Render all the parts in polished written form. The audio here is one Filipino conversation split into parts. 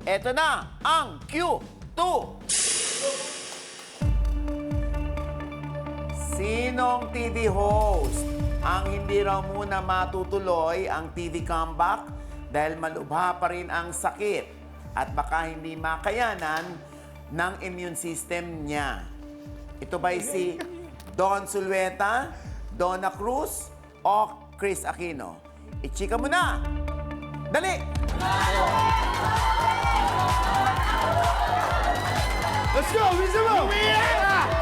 Eto na ang Q2. Sinong TV host ang hindi raw muna matutuloy ang TV comeback dahil malubha pa rin ang sakit at baka hindi makayanan ng immune system niya? Ito ba'y si Don Zulueta, Donna Cruz, o Chris Aquino? Ichika mo na! Dali! Let's go, Rizzo!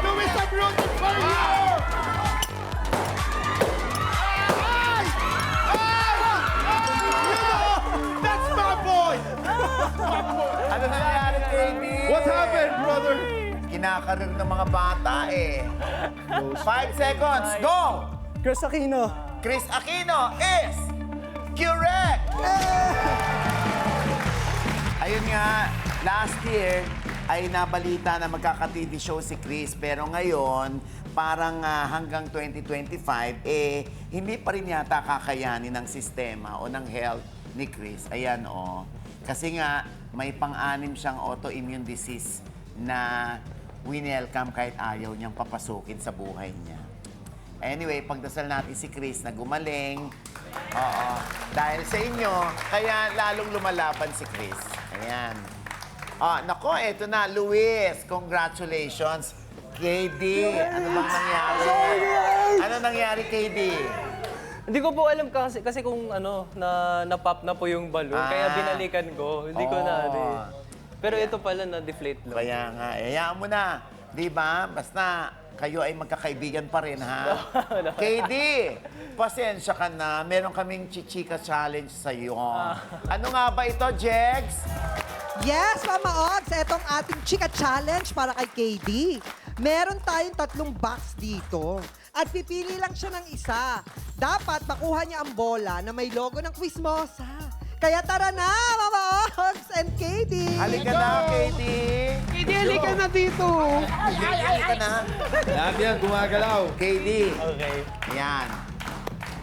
Luis, I'm rooting for you! Ay! That's my boy! Ano nangyari, KB? What happened, brother? Kinakarir ng mga bata eh. 5 seconds, go! Chris Aquino. Chris Aquino is correct! Ayun nga, last year ay nabalita na magkaka-TV show si Chris, pero ngayon, parang hanggang 2025, hindi pa rin yata kakayanin ng sistema o ng health ni Chris. Ayan, Kasi nga, may pang-anim siyang autoimmune disease na winelcome kahit ayaw niyang papasukin sa buhay niya. Anyway, pagdasal natin si Chris na gumaling. Oo. Dahil sa inyo, kaya lalong lumalaban si Chris. Ayan. Nako, eto na. Luis, congratulations. KD, ano bang nangyari? Ano nangyari, KD? Hindi ko po alam kasi kung na-pop na po yung balloon. Kaya binalikan ko. Hindi ko na Pero ito pala na-deflate lang. Kaya nga, hayaan mo na. Di ba? Basta kayo ay magkakaibigan pa rin, ha? KD, pasensya ka na. Meron kaming chichika challenge sa'yo. Ano nga ba ito, Jegs? Yes, Mama Ogs, etong ating Chika Challenge para kay KD. Meron tayong 3 box dito. At pipili lang siya ng isa. Dapat makuha niya ang bola na may logo ng Quizmosa. Kaya tara na, Mama Ogs and KD. Halika na, KD. KD, halika na dito. Halika na. Lahat yan, gumagalaw. KD. Okay. Yan.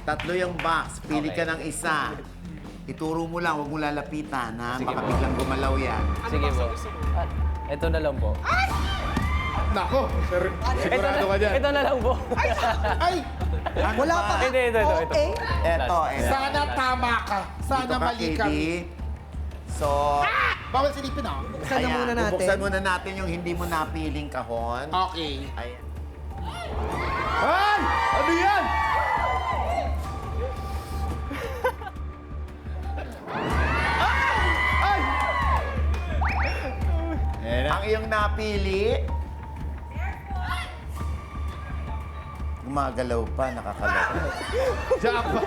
3 yung box. Pili ka ng isa. Ituro mo lang, huwag mo lalapitan, ha? Sige Baka po. biglang gumalaw yan. Sige po. Ito na lang po. Nako, sigurado ka dyan. Ito na lang po. Ay! Wala pa. Hindi, ito. Okay. Eto. Sana tama ka. Sana Dito ka, mali ka. KD. So, Bawal silipin ako. Buksan na muna natin. bubuksan muna natin yung hindi mo napiling kahon. Okay. Ayan. Ay! Ano yan? Ay! Ang iyong napili, gumagalaw pa, nakakalala. Jackpot!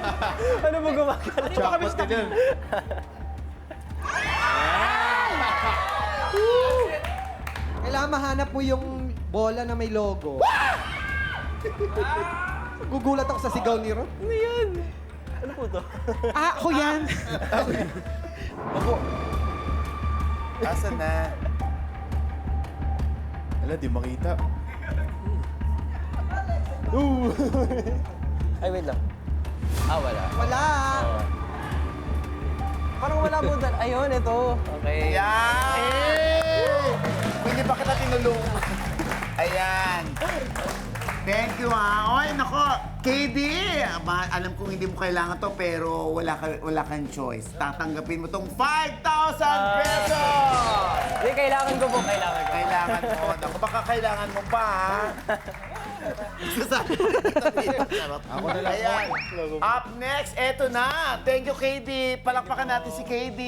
Ano mo gumagalaw? Jackpot ka dyan. Kailangan mahanap mo yung bola na may logo. Gugulat ako sa sigaw ni Ron. Ano yan? Ano po to? Ako yan. Asan na? Wala, di makita. Ay, wait lang. Wala. Wala. Parang wala po dyan. Ayun, ito. Okay. Ayan! Pwede ba kita tinulungan? Ayan. Thank you, ha. Oy, nako. KD, alam kong hindi mo kailangan to, pero wala kang choice. Tatanggapin mo tong 5,000 pesos! Hindi, kailangan ko po. Kailangan ko. Kailangan mo. Naku, baka kailangan mo pa, ha? Ako na lang. Ayan. Up next, eto na. Thank you, KD. Palakpakan natin si KD.